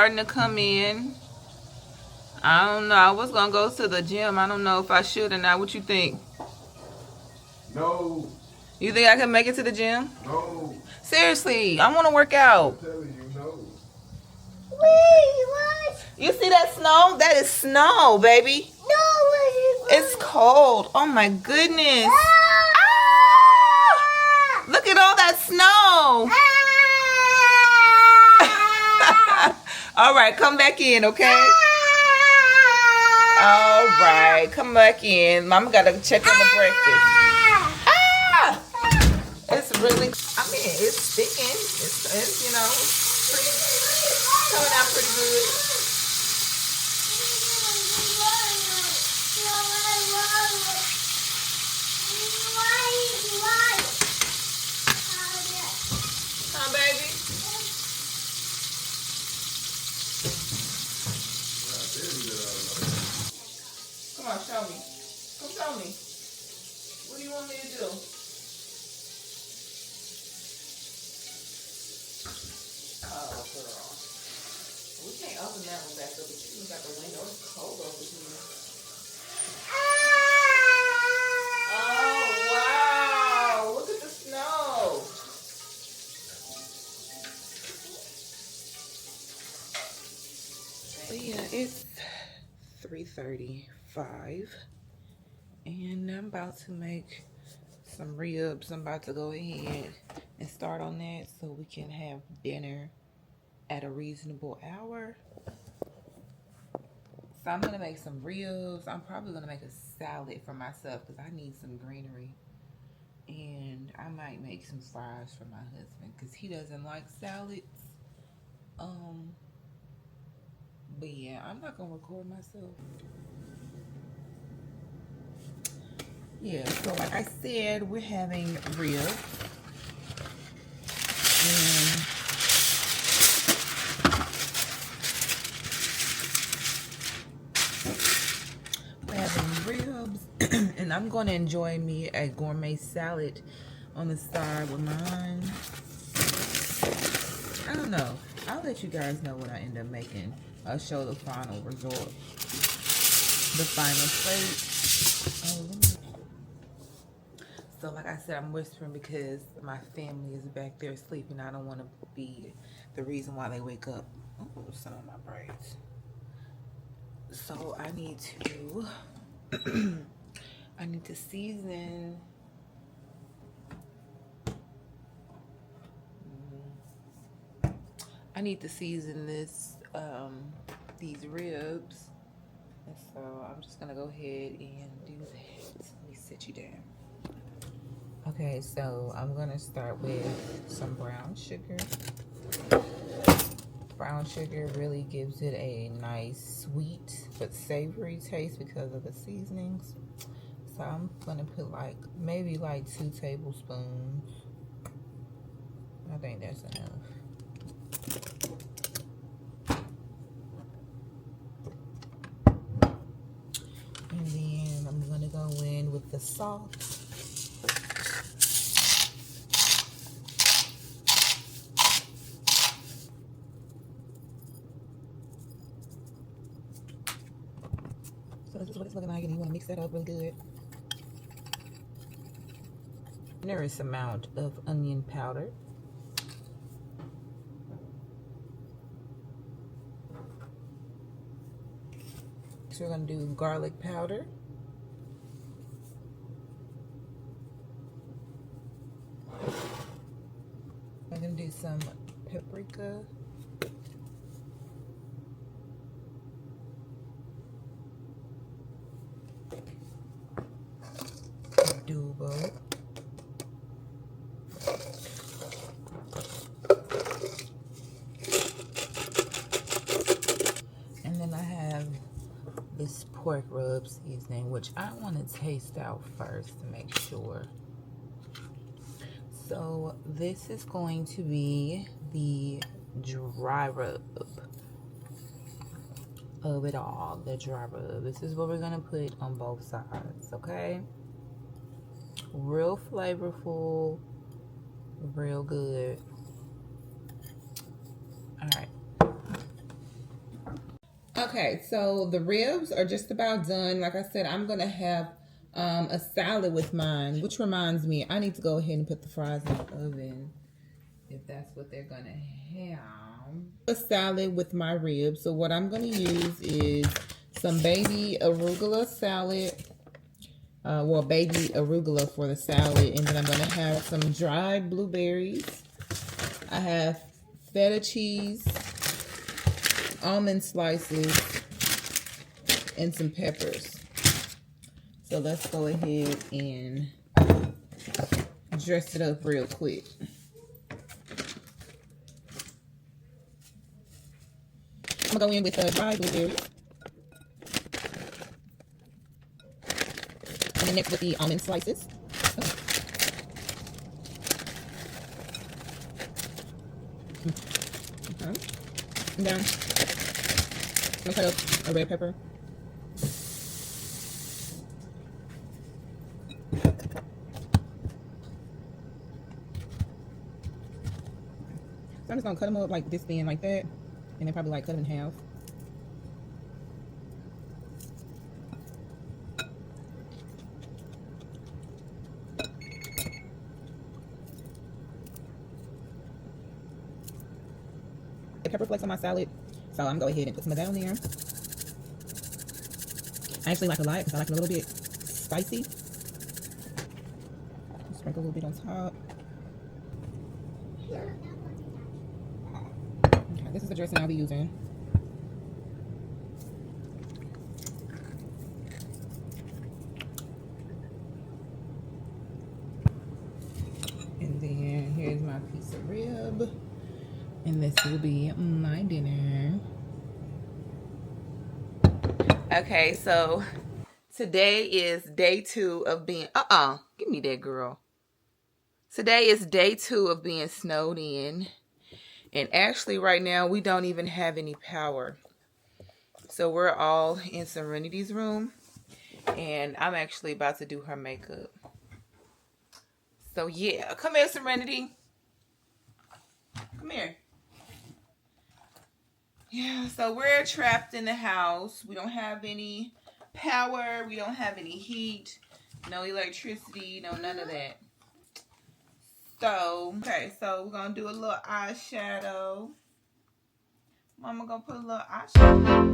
starting to come in. I don't know. I was gonna go to the gym. I don't know if I should or not. What you think? No. You think I can make it to the gym? No. Seriously, I want to work out. I'm telling you, no. Wait, what? You see that snow? That is snow, baby. No, It's cold. Oh my goodness. Ah! Look at all that snow. All right, come back in, okay? All right, come back in. Mama got to check on the breakfast. Ah! It's really, I mean, it's sticking. It's you know, pretty, coming out pretty good. Huh, baby? Come on, show me. Come show me. What do you want me to do? Oh, girl. We can't open that one back up, but you got the window. It's cold over here. Oh, wow. Look at the snow. But yeah, it's 3:35 and I'm about to make some ribs. I'm about to go ahead and start on that so we can have dinner at a reasonable hour. So I'm gonna make some ribs. I'm probably gonna make a salad for myself because I need some greenery, and I might make some fries for my husband because he doesn't like salads. But yeah, I'm not gonna record myself. Yeah, so like I said, we're having ribs. And we're having ribs. And I'm gonna enjoy me a gourmet salad on the side with mine. I don't know. I'll let you guys know what I end up making. I'll show the final result. The final plate. So like I said, I'm whispering because my family is back there sleeping. I don't want to be the reason why they wake up. Oh, some of my braids. So I need to I need to season this these ribs. And so I'm just gonna go ahead and do that. Let me sit you down. Okay, so I'm gonna start with some brown sugar. Brown sugar really gives it a nice sweet but savory taste because of the seasonings. So I'm gonna put like maybe like 2 tablespoons. I think that's enough. And then I'm gonna go in with the salt. So this is what it's looking like, and you want to mix that up really good. Generous amount of onion powder. So we're going to do garlic powder. I'm going to do some paprika. Adobo. And then I have this pork rub seasoning, which I want to taste out first to make sure. So this is going to be the dry rub of it all, the dry rub. This is what we're gonna put on both sides, okay? Real flavorful, real good. All right. Okay, so the ribs are just about done. Like I said, I'm gonna have a salad with mine, which reminds me, I need to go ahead and put the fries in the oven if that's what they're gonna have. A salad with my ribs. So what I'm gonna use is some baby arugula salad. Well, baby arugula for the salad, and then I'm gonna have some dried blueberries. I have feta cheese, almond slices, and some peppers. So let's go ahead and dress it up real quick. I'm gonna go in with the dried blueberries. And then next with the almond slices. Okay. And then I'm gonna cut up a red pepper. So I'm just gonna cut them up like this thin, like that, and then probably like cut them in half. The pepper flakes on my salad, so I'm gonna go ahead and put some of that on there. I actually like a lot because I like it a little bit spicy. Sprinkle a little bit on top. Okay, this is the dressing I'll be using. And then here's my piece of rib. And this will be my dinner. Okay, so today is day 2 of being... give me that, girl. Today is day 2 of being snowed in. And actually right now we don't even have any power. So we're all in Serenity's room. And I'm actually about to do her makeup. So yeah, come here, Serenity. Come here. Yeah, so we're trapped in the house. We don't have any power. We don't have any heat. No electricity. No none of that. So, okay, so we're going to do a little eyeshadow. Mama going to put a little eyeshadow.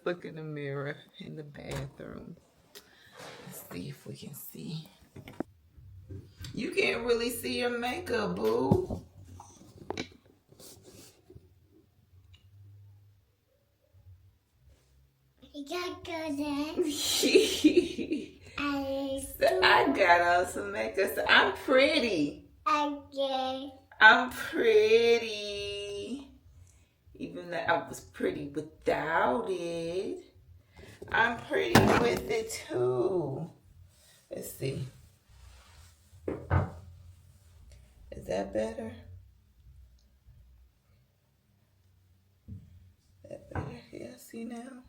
look in the mirror in the bathroom. Let's see if we can see. You can't really see your makeup, boo. I got on some makeup. So I'm pretty. I'm pretty. Even though I was pretty without it, I'm pretty with it too. Let's see. Is that better? That better? Yeah, see now?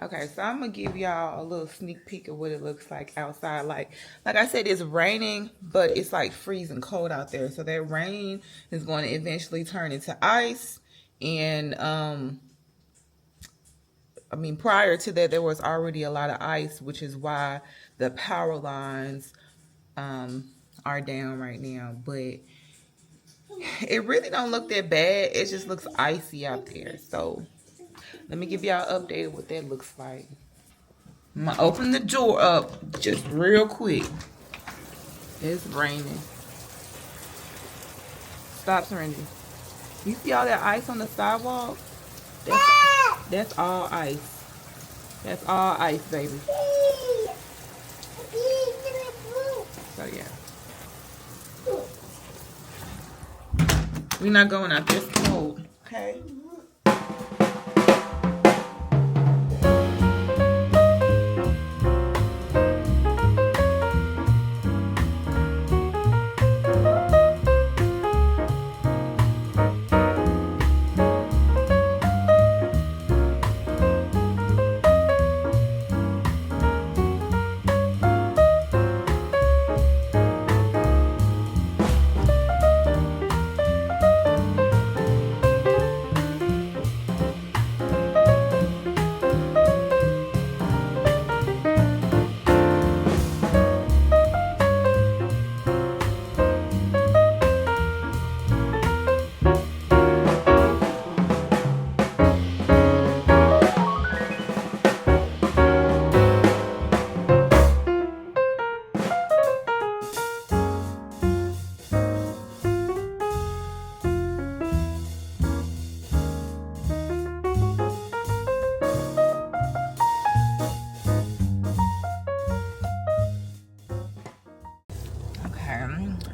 Okay, so I'm gonna give y'all a little sneak peek of what it looks like outside. Like I said, it's raining, but it's like freezing cold out there. So that rain is going to eventually turn into ice. And I mean, prior to that, there was already a lot of ice, which is why the power lines are down right now. But it really don't look that bad. It just looks icy out there. So let me give y'all an update of what that looks like. I'm gonna open the door up just real quick. It's raining. Stop, Serenity. You see all that ice on the sidewalk? That's all ice. That's all ice, baby. So yeah. We're not going out there. It's cold. Okay.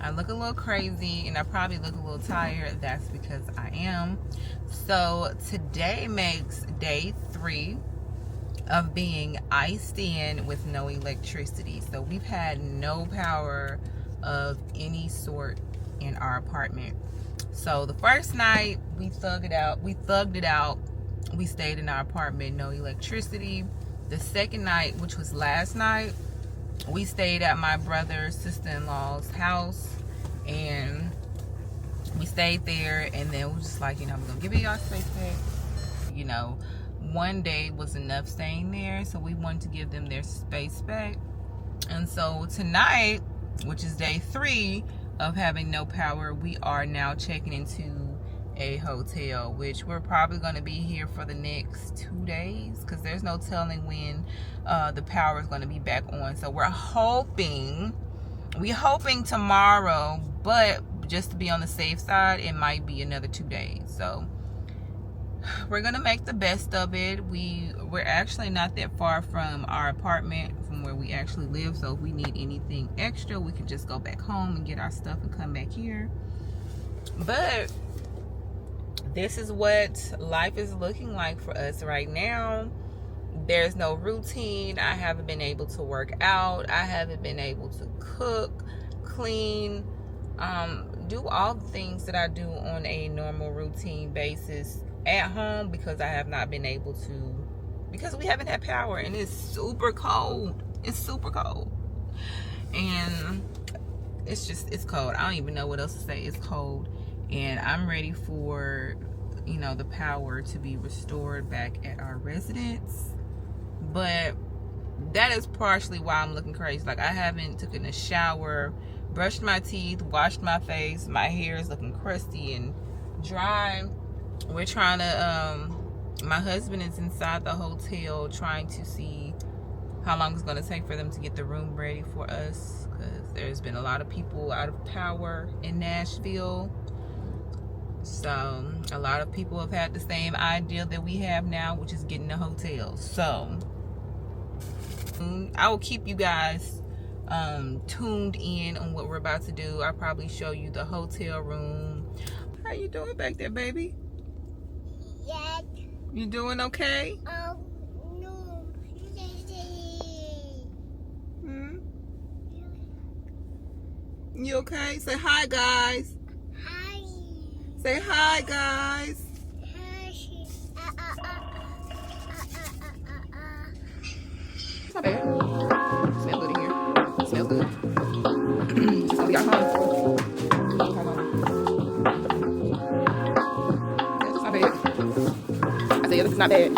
I look a little crazy and I probably look a little tired. That's because I am. So today makes day 3 of being iced in with no electricity. So we've had no power of any sort in our apartment. So the first night we thugged it out. We stayed in our apartment, no electricity. The second night, which was last night, we stayed at my brother's sister-in-law's house, and we stayed there, and then we were just like, we're gonna give y'all space back. One day was enough staying there, so we wanted to give them their space back. And so tonight, which is day 3 of having no power, we are now checking into a hotel, which we're probably going to be here for the next 2 days, because there's no telling when the power is going to be back on. So we're hoping tomorrow, but just to be on the safe side, it might be another 2 days. So we're gonna make the best of it. We're actually not that far from our apartment, from where we actually live, so if we need anything extra, we can just go back home and get our stuff and come back here. But this is what life is looking like for us right now. There's no routine. I haven't been able to work out. I haven't been able to cook, clean, do all the things that I do on a normal routine basis at home, because I have not been able to, because we haven't had power, and it's super cold. It's super cold, and it's cold. I don't even know what else to say. It's cold, and I'm ready for the power to be restored back at our residence. But that is partially why I'm looking crazy. Like, I haven't taken a shower, brushed my teeth, washed my face. My hair is looking crusty and dry. We're trying to My husband is inside the hotel trying to see how long it's going to take for them to get the room ready for us, because there's been a lot of people out of power in Nashville. So a lot of people have had the same idea that we have now, which is getting a hotel. So I will keep you guys tuned in on what we're about to do. I'll probably show you the hotel room. How you doing back there, baby? Yes. You doing okay? No. You okay? Say hi, guys. Hi. Say hi, guys. It's not bad. Smell good in here. Smell good. It's gonna be our home. Yeah, it's not bad. I said it's not bad.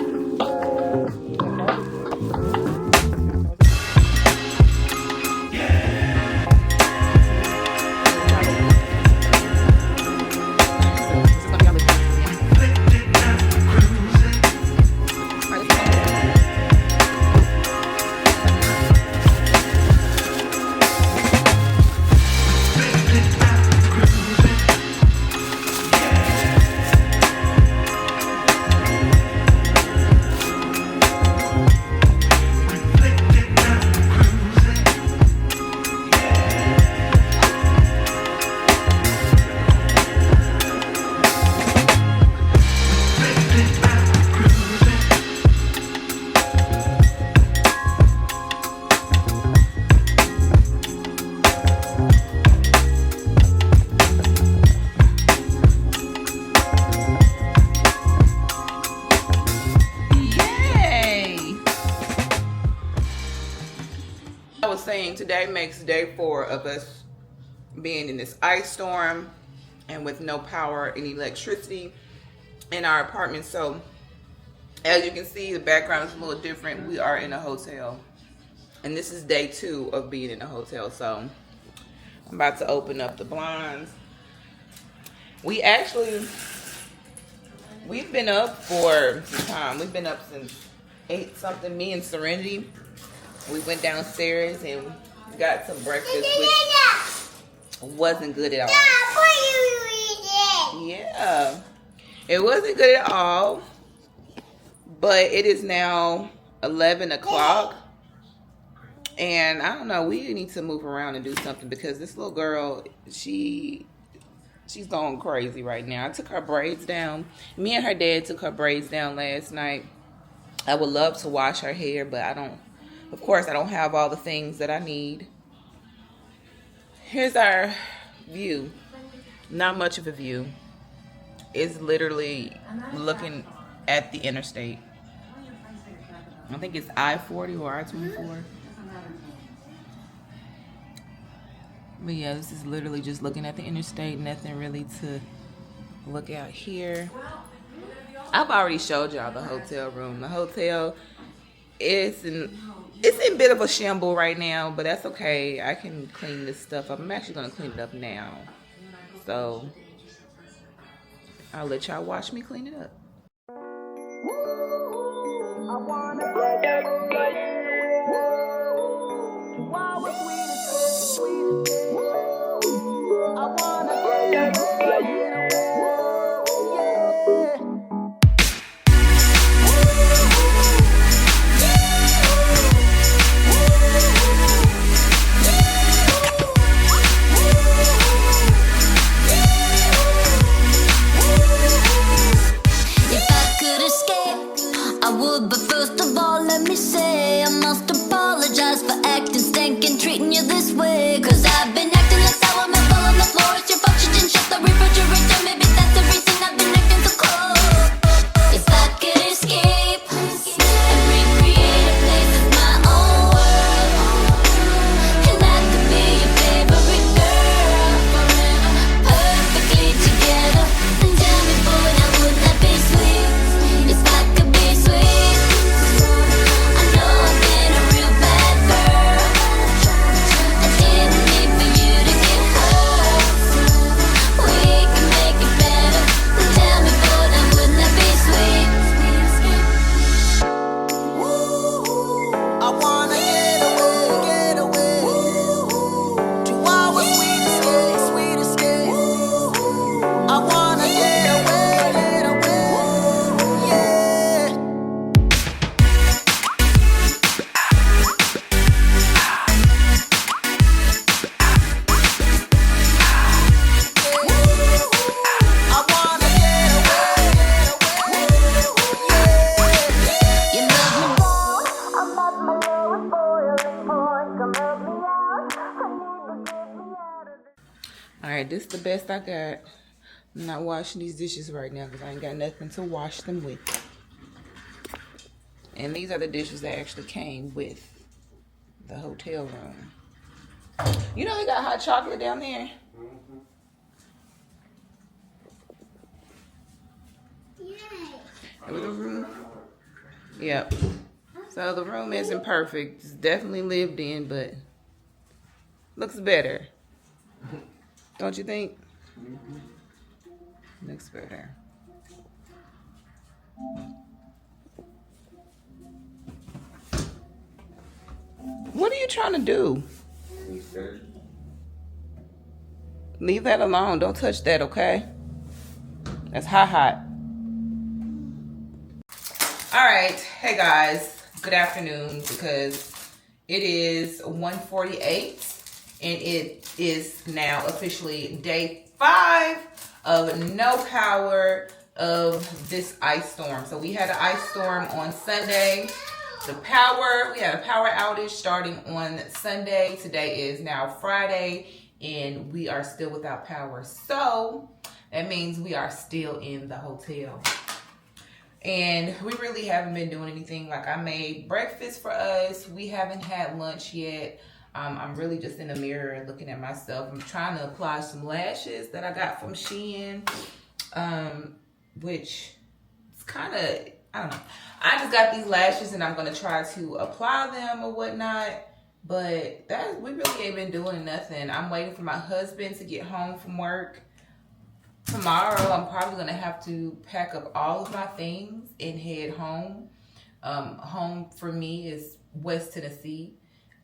Saying today makes day 4 of us being in this ice storm and with no power and electricity in our apartment. So as you can see, the background is a little different. We are in a hotel, and this is day 2 of being in a hotel. So I'm about to open up the blinds. We've been up for some time. We've been up since 8 something. Me and Serenity, we went downstairs and got some breakfast, which wasn't good at all. Yeah, it wasn't good at all. But it is now 11 o'clock. And I don't know, we need to move around and do something, because this little girl, she's going crazy right now. I took her braids down. Me and her dad took her braids down last night. I would love to wash her hair, but of course, I don't have all the things that I need. Here's our view. Not much of a view. It's literally looking at the interstate. I think it's I-40 or I-24. But yeah, this is literally just looking at the interstate. Nothing really to look out here. I've already showed y'all the hotel room. The hotel is it's in a bit of a shamble right now, but that's okay. I can clean this stuff up. I'm actually going to clean it up now. So I'll let y'all watch me clean it up. But first of all, let me say I must apologize for acting stank and treating you this way. Cause I've been acting like sour milk all on the floor. It's your fault you didn't shut the this the best I got. I'm not washing these dishes right now because I ain't got nothing to wash them with. And these are the dishes that actually came with the hotel room. You know they got hot chocolate down there? The room. Yep. So the room isn't perfect. It's definitely lived in, but looks better. Don't you think? Looks better. What are you trying to do? Leave that alone. Don't touch that, okay? That's hot. All right. Hey, guys. Good afternoon, because it is 1:48 and it is now officially day 5 of no power of this ice storm. So we had an ice storm on Sunday. We had a power outage starting on Sunday. Today is now Friday and we are still without power. So that means we are still in the hotel. And we really haven't been doing anything. Like, I made breakfast for us. We haven't had lunch yet. I'm really just in the mirror looking at myself. I'm trying to apply some lashes that I got from Shein, which is kind of, I don't know. I just got these lashes and I'm going to try to apply them or whatnot. But we really ain't been doing nothing. I'm waiting for my husband to get home from work. Tomorrow, I'm probably going to have to pack up all of my things and head home. Home for me is West Tennessee.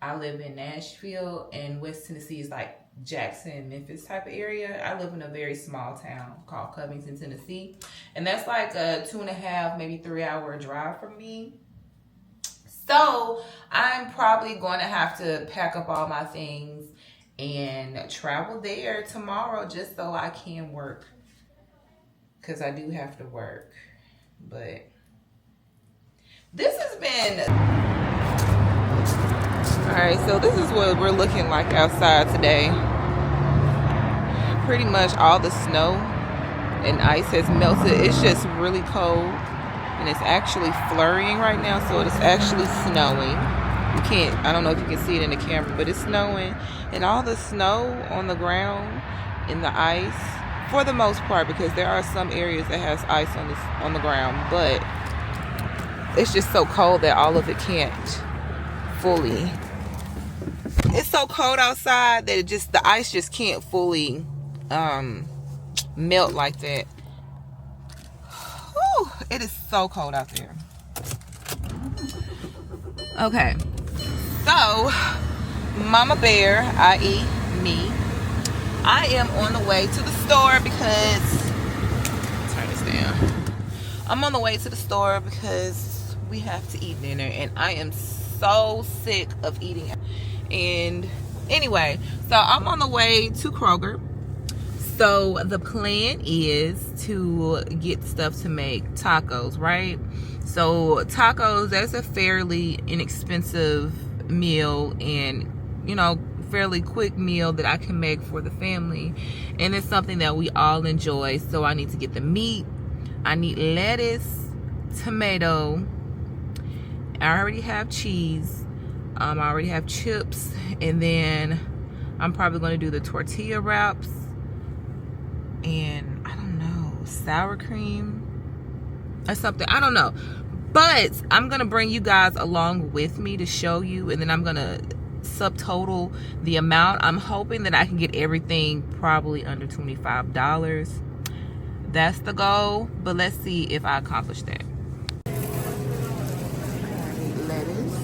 I live in Nashville, and West Tennessee is like Jackson, Memphis type of area. I live in a very small town called Covington, Tennessee. And that's like a 2.5, maybe 3-hour drive from me. So I'm probably going to have to pack up all my things and travel there tomorrow just so I can work, because I do have to work. But this has been, all right, so this is what we're looking like outside today. Pretty much all the snow and ice has melted. It's just really cold, and it's actually flurrying right now, so it's actually snowing. I don't know if you can see it in the camera, but it's snowing. And all the snow on the ground and the ice, for the most part, because there are some areas that has ice on the ground, but it's just so cold that all of it can't fully. It's so cold outside that the ice just can't fully melt like that. Whew, it is so cold out there. Okay. So, Mama Bear, i.e. me, I am on the way to the store because, turn this down. I'm on the way to the store because we have to eat dinner, and I am so sick of eating. And anyway, so I'm on the way to Kroger. So the plan is to get stuff to make tacos, right? So tacos, that's a fairly inexpensive meal, and fairly quick meal that I can make for the family, and it's something that we all enjoy. So I need to get the meat, I need lettuce, tomato, I already have cheese, I already have chips, and then I'm probably going to do the tortilla wraps, and I don't know, sour cream or something, I don't know. But I'm going to bring you guys along with me to show you, and then I'm going to subtotal the amount. I'm hoping that I can get everything probably under $25. That's the goal, but let's see if I accomplish that. Lettuce.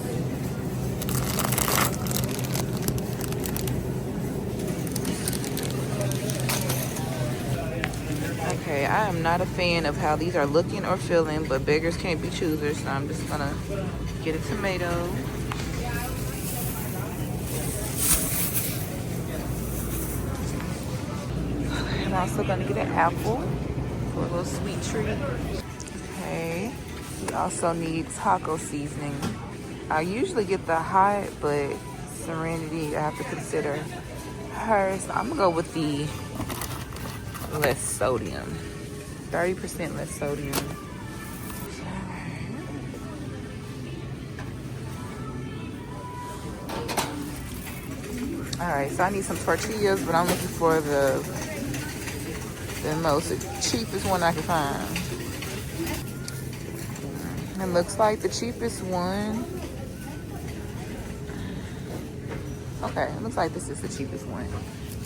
Okay, I am not a fan of how these are looking or feeling, but beggars can't be choosers, so I'm just gonna get a tomato. I'm also gonna get an apple for a little sweet treat. Okay, we also need taco seasoning. I usually get the hot, but Serenity I have to consider. hers. I'm gonna go with the less sodium. 30% less sodium. Alright, so I need some tortillas, but I'm looking for the most cheapest one I can find. It looks like the cheapest one. Okay, it looks like this is the cheapest one.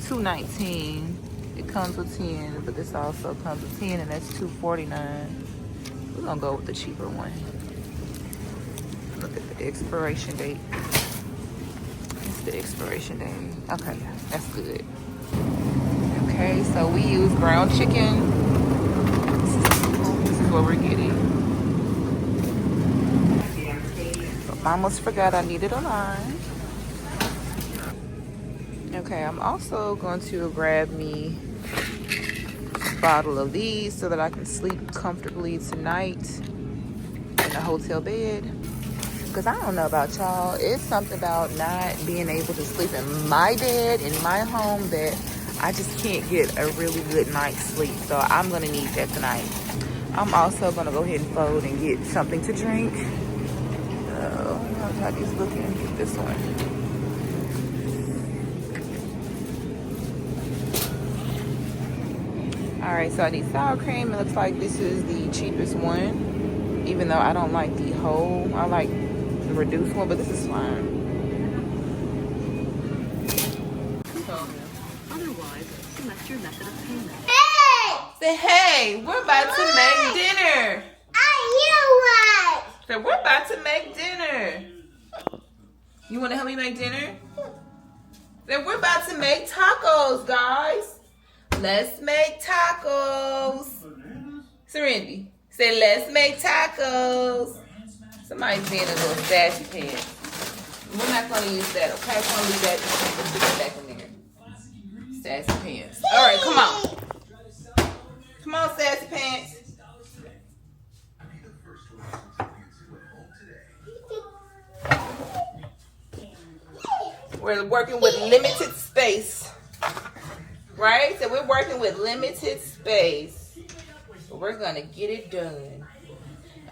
$2.19. It comes with 10, but this also comes with 10, and that's $2.49. We're gonna go with the cheaper one. Look at the expiration date. It's the expiration date. Okay, that's good. Okay, so we use ground chicken. This is what we're getting. I almost forgot I needed a lime. Okay, I'm also going to grab me a bottle of these so that I can sleep comfortably tonight in a hotel bed. Because I don't know about y'all, it's something about not being able to sleep in my bed, in my home, that I just can't get a really good night's sleep. So I'm gonna need that tonight. I'm also gonna go ahead and fold and get something to drink. How these looking? Get this one. Alright, so I need sour cream. It looks like this is the cheapest one, even though I don't like the whole. I like the reduced one, but this is fine. Otherwise, select your method of payment. Hey! Say, hey, we're about to make dinner. So we're about to make dinner. You want to help me make dinner? Then we're about to make tacos, guys. Let's make tacos. Serenity, say let's make tacos. Somebody's being a little sassy pants. We're not going to use that, okay? We're going to leave that. Let's put that back in there. Sassy pants. All right, come on. Come on, sassy pants. We're working with limited space, right? So we're working with limited space. But we're gonna get it done.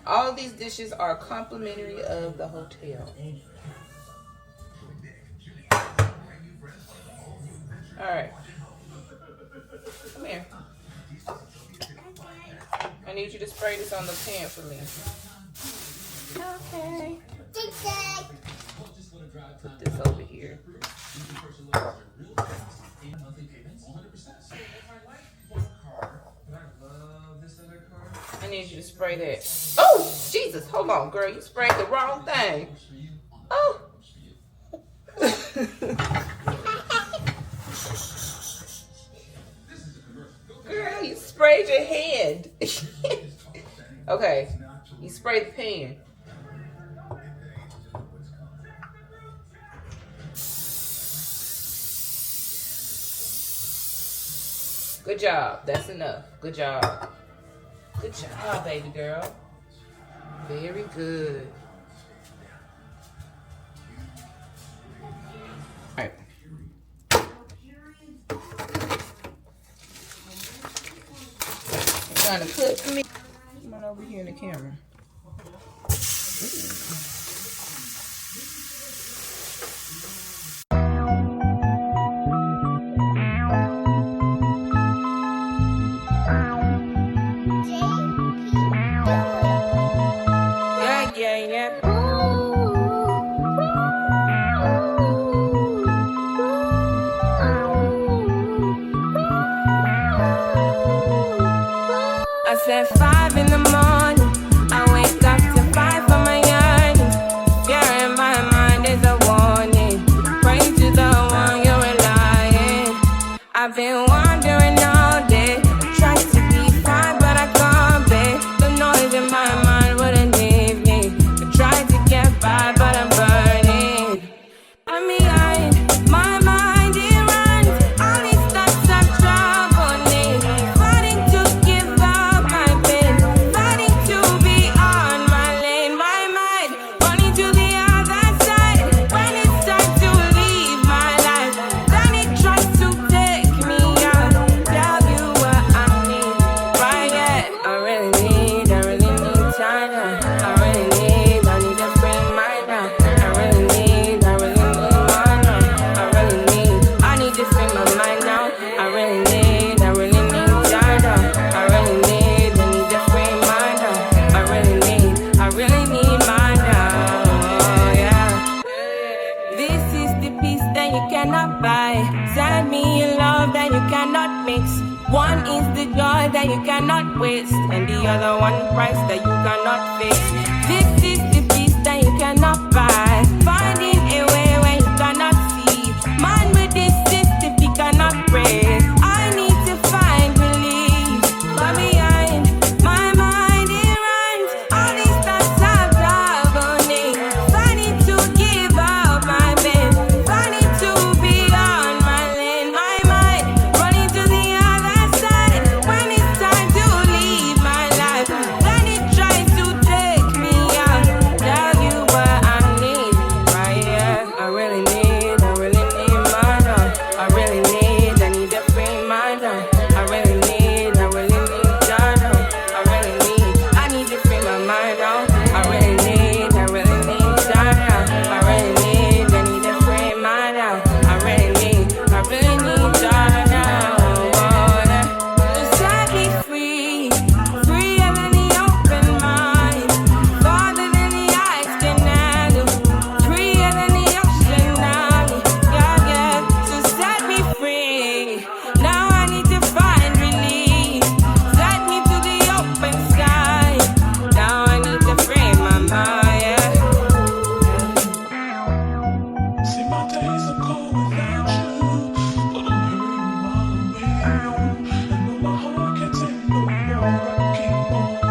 All of these dishes are complimentary of the hotel. All right. Come here. I need you to spray this on the pan for me. Okay. Put this over here. I need you to spray that. Oh, Jesus. Hold on, girl. You sprayed the wrong thing. Oh. Girl, you sprayed your hand. Okay. You sprayed the pan. Good job. That's enough. Good job. Good job, baby girl. Very good. All right. Trying to cook for me. Come on over here in the camera. I said 5 in the morning, I wake up to 5 for my yearning. Fear in my mind is a warning. Pray to the one you're relying. I've been wandering all day, tried to be fine but I can't be. The noise in my mind wouldn't leave me. I tried to get by but I'm burning. I'm behind, my mind it runs. All these thoughts are troubling me. Fighting to give up my pain, fighting is the joy that you cannot waste, and the other one price that you cannot fix. This is the peace that you cannot buy. Finding a way where you cannot see. Man with this system he cannot break. I need to find relief. But behind my mind it runs. All these thoughts have troubled me. Funny to give up my bed. Funny to be on my lane. My mind running to the other side. When it's time to leave my life, then it tries to take me out. Tell you what I need right here. I really need my love. I really need to free my love. I really need your love. I need to free my mind out. I really need your love. I really need to free my love. I really need your love. To set me free, freer than the open mind, farther than the eyes can handle, freer than the ocean now. Yeah, to set me free. Now I need to find relief. Set me to the open sky. Now I need to free my mind. Yeah. See, my days are cold without you, but I'm hurting while I'm with you. I know my heart can't take no more. Keep on